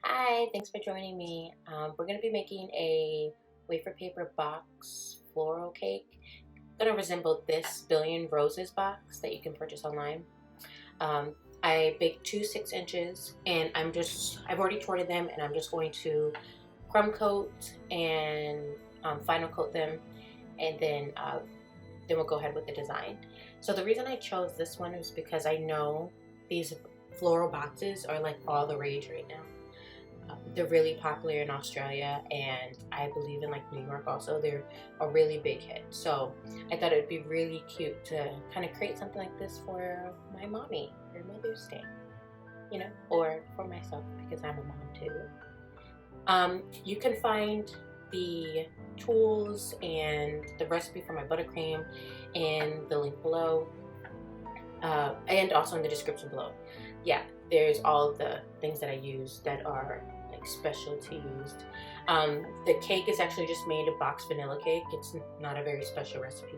Hi, thanks for joining me. We're going to be making a wafer paper box floral cake. Going to resemble this Billion Roses box that you can purchase online. Um, I baked two 6 inches, and I've already torted them, and I'm just going to crumb coat and final coat them, and then we'll go ahead with the design. So the reason I chose this one is because I know these floral boxes are like all the rage right now. They're really popular in Australia, and I believe in like New York also. They're a really big hit. So I thought it would be really cute to kind of create something like this for my mommy for Mother's Day, or for myself because I'm a mom too. You can find the tools and the recipe for my buttercream in the link below, and also in the description below. Yeah, there's all of the things that I use that are like specialty used. The cake is actually just made a box vanilla cake. It's not a very special recipe.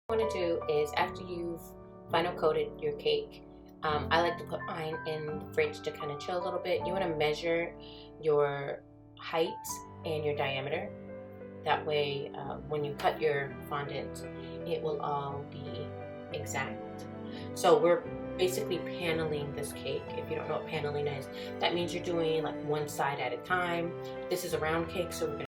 What you want to do is, after you've final coated your cake, I like to put mine in the fridge to kind of chill a little bit. You want to measure your height and your diameter. That way, when you cut your fondant, it will all be exact. So we're basically paneling this cake. If you don't know what paneling is, that means you're doing like one side at a time. This is a round cake, so we're gonna.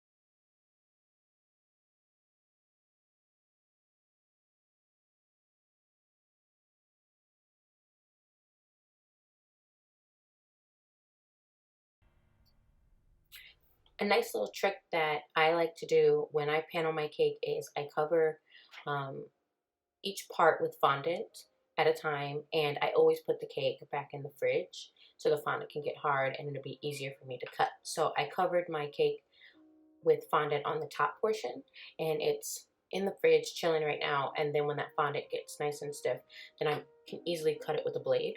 A nice little trick that I like to do when I panel my cake is I cover um, each part with fondant at a time, and I always put the cake back in the fridge so the fondant can get hard and it'll be easier for me to cut. So I covered my cake with fondant on the top portion, and it's in the fridge chilling right now, and then when that fondant gets nice and stiff, then I can easily cut it with a blade.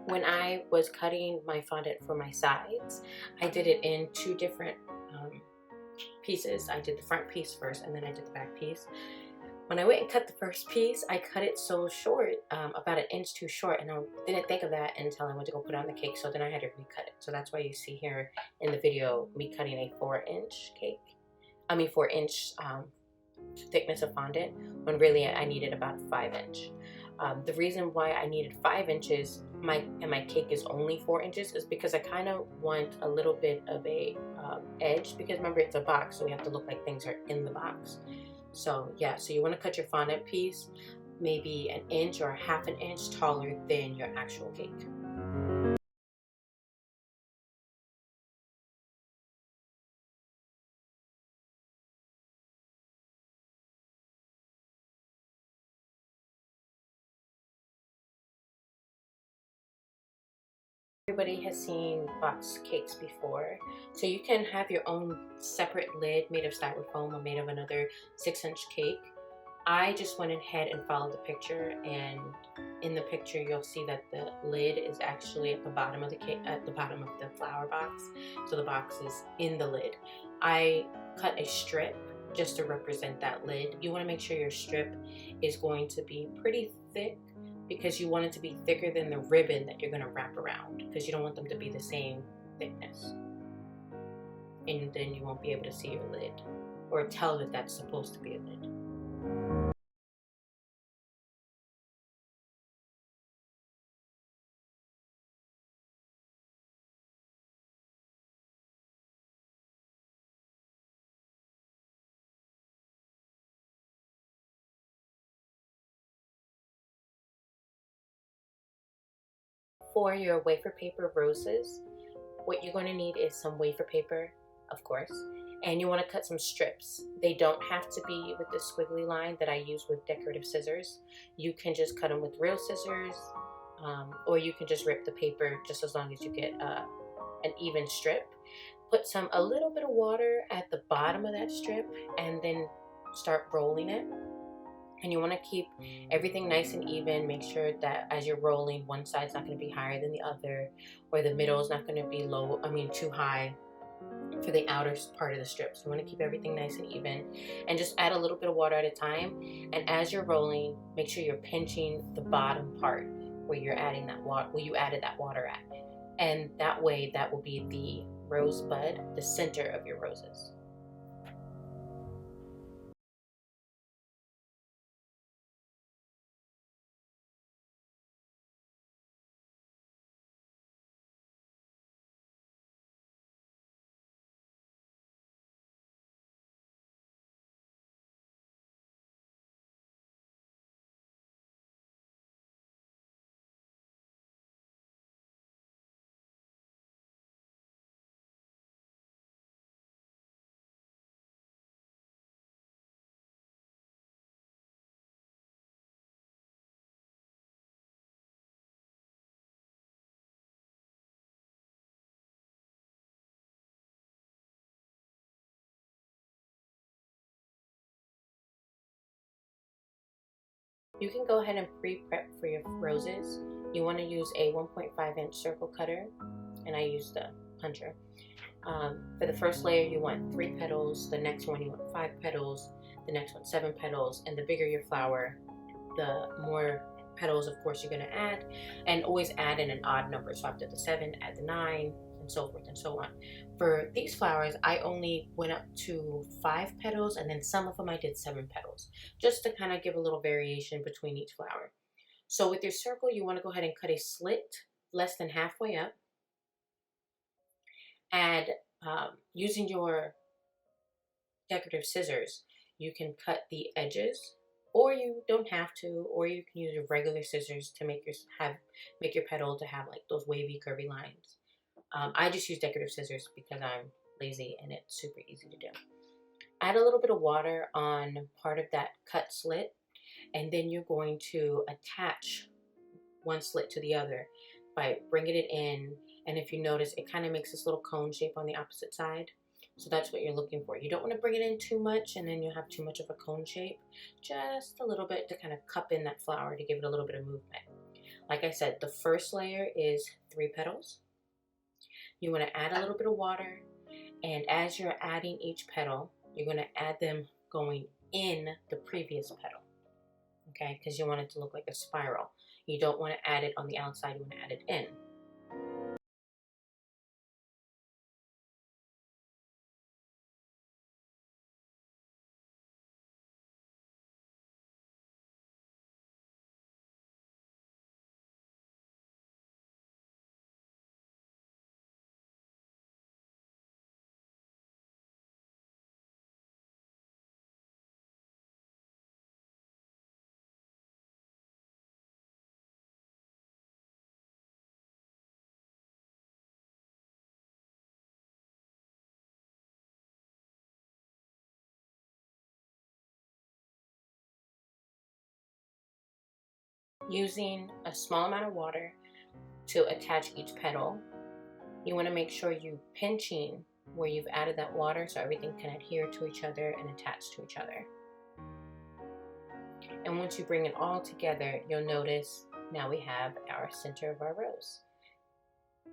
When I was cutting my fondant for my sides, I did it in two different pieces. I did the front piece first, and then I did the back piece. When I went and cut the first piece, I cut it so short, about an inch too short, and I didn't think of that until I went to go put it on the cake, so then I had to recut it. So that's why you see here in the video me cutting a 4-inch cake. 4-inch thickness of fondant, when really I needed about a 5-inch. The reason why I needed 5 inches, my cake is only 4 inches, is because I kind of want a little bit of a edge, because remember, it's a box, so we have to look like things are in the box. So yeah, so you want to cut your fondant piece maybe an inch or half an inch taller than your actual cake. Everybody has seen box cakes before, so you can have your own separate lid made of styrofoam or made of another 6-inch cake. I just went ahead and followed the picture, and in the picture you'll see that the lid is actually at the bottom of the cake, at the bottom of the flower box, so the box is in the lid. I cut a strip just to represent that lid. You want to make sure your strip is going to be pretty thick, because you want it to be thicker than the ribbon that you're going to wrap around, because you don't want them to be the same thickness, and then you won't be able to see your lid or tell that that's supposed to be a lid. For your wafer paper roses, what you're going to need is some wafer paper, of course, and you want to cut some strips. They don't have to be with the squiggly line that I use with decorative scissors. You can just cut them with real scissors, or you can just rip the paper, just as long as you get an even strip. Put a little bit of water at the bottom of that strip, and then start rolling it. And you want to keep everything nice and even. Make sure that as you're rolling, one side's not going to be higher than the other, or the middle is not going to be too high for the outer part of the strip. So you want to keep everything nice and even, and just add a little bit of water at a time. And as you're rolling, make sure you're pinching the bottom part where you're adding that water, where you added that water at, and that way that will be the rosebud, the center of your roses. You can go ahead and pre-prep for your roses. You want to use a 1.5-inch circle cutter, and I use the puncher. For the first layer, you want 3 petals. The next one, you want 5 petals. The next one, 7 petals. And the bigger your flower, the more petals, of course, you're going to add. And always add in an odd number. So after the 7, add the 9, and so forth and so on. For these flowers, I only went up to 5 petals, and then some of them I did 7 petals, just to kind of give a little variation between each flower. So with your circle, you want to go ahead and cut a slit less than halfway up. Add, using your decorative scissors, you can cut the edges, or you don't have to, or you can use your regular scissors to make your petal to have like those wavy, curvy lines. I just use decorative scissors because I'm lazy and it's super easy to do. Add a little bit of water on part of that cut slit, and then you're going to attach one slit to the other by bringing it in. And if you notice, it kind of makes this little cone shape on the opposite side. So that's what you're looking for. You don't want to bring it in too much, and then you'll have too much of a cone shape. Just a little bit to kind of cup in that flower to give it a little bit of movement. Like I said, the first layer is 3 petals. You want to add a little bit of water, and as you're adding each petal, you're going to add them going in the previous petal, okay? Because you want it to look like a spiral. You don't want to add it on the outside, you want to add it in. Using a small amount of water, to attach each petal. You want to make sure you're pinching where you've added that water so everything can adhere to each other and attach to each other. And once you bring it all together, you'll notice now we have our center of our rose.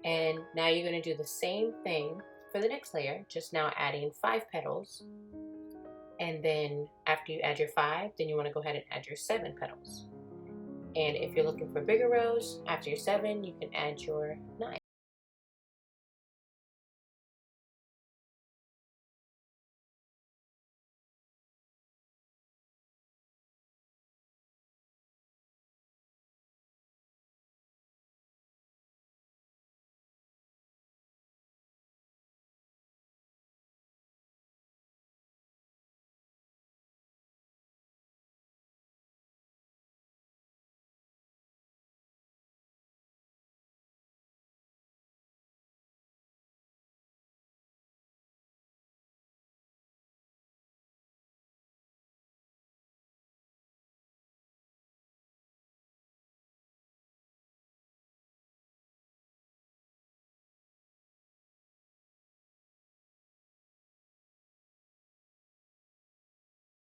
And now you're going to do the same thing for the next layer, just now adding 5 petals. And then after you add your 5, then you want to go ahead and add your 7 petals. And if you're looking for a bigger rose, after your 7, you can add your 9.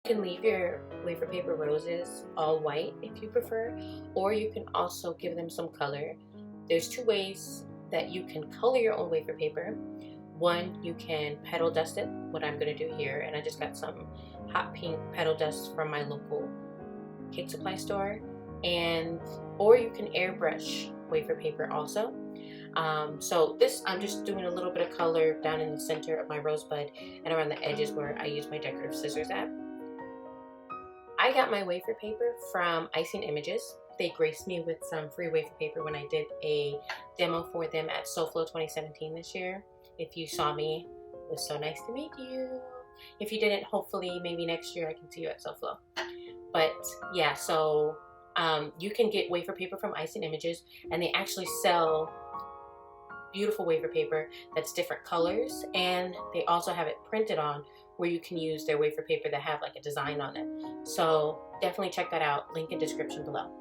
You can leave your wafer paper roses all white if you prefer, or you can also give them some color. There's 2 ways that you can color your own wafer paper. One, you can petal dust it, what I'm going to do here, and I just got some hot pink petal dust from my local cake supply store, or you can airbrush wafer paper also. So this, I'm just doing a little bit of color down in the center of my rosebud and around the edges where I use my decorative scissors at. I got my wafer paper from YnRMLC. They graced me with some free wafer paper when I did a demo for them at SoFlo 2017 this year. If you saw me, it was so nice to meet you. If you didn't, hopefully maybe next year I can see you at SoFlo. But yeah, so you can get wafer paper from YnRMLC, and they actually sell beautiful wafer paper that's different colors, and they also have it printed on where you can use their wafer paper that have like a design on it. So definitely check that out. Link in description below.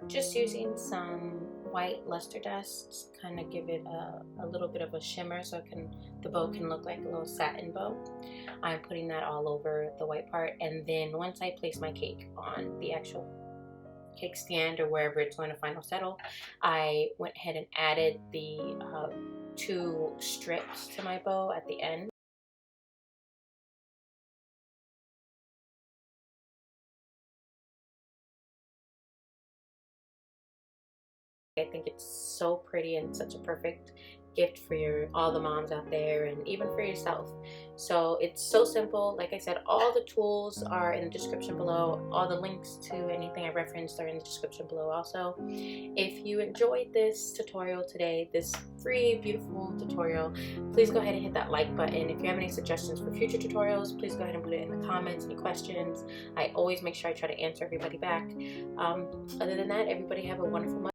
just using some white luster dust, kind of give it a little bit of a shimmer so the bow can look like a little satin bow. I'm putting that all over the white part, and then once I place my cake on the actual cake stand or wherever it's going to final settle, I went ahead and added the 2 strips to my bow at the end. I think it's so pretty and such a perfect gift for all the moms out there, and even for yourself. So it's so simple. Like I said, all the tools are in the description below. All the links to anything I referenced are in the description below also. If you enjoyed this tutorial today, this free beautiful tutorial, please go ahead and hit that like button. If you have any suggestions for future tutorials, please go ahead and put it in the comments. Any questions, I always make sure I try to answer everybody back. Other than that, everybody have a wonderful month.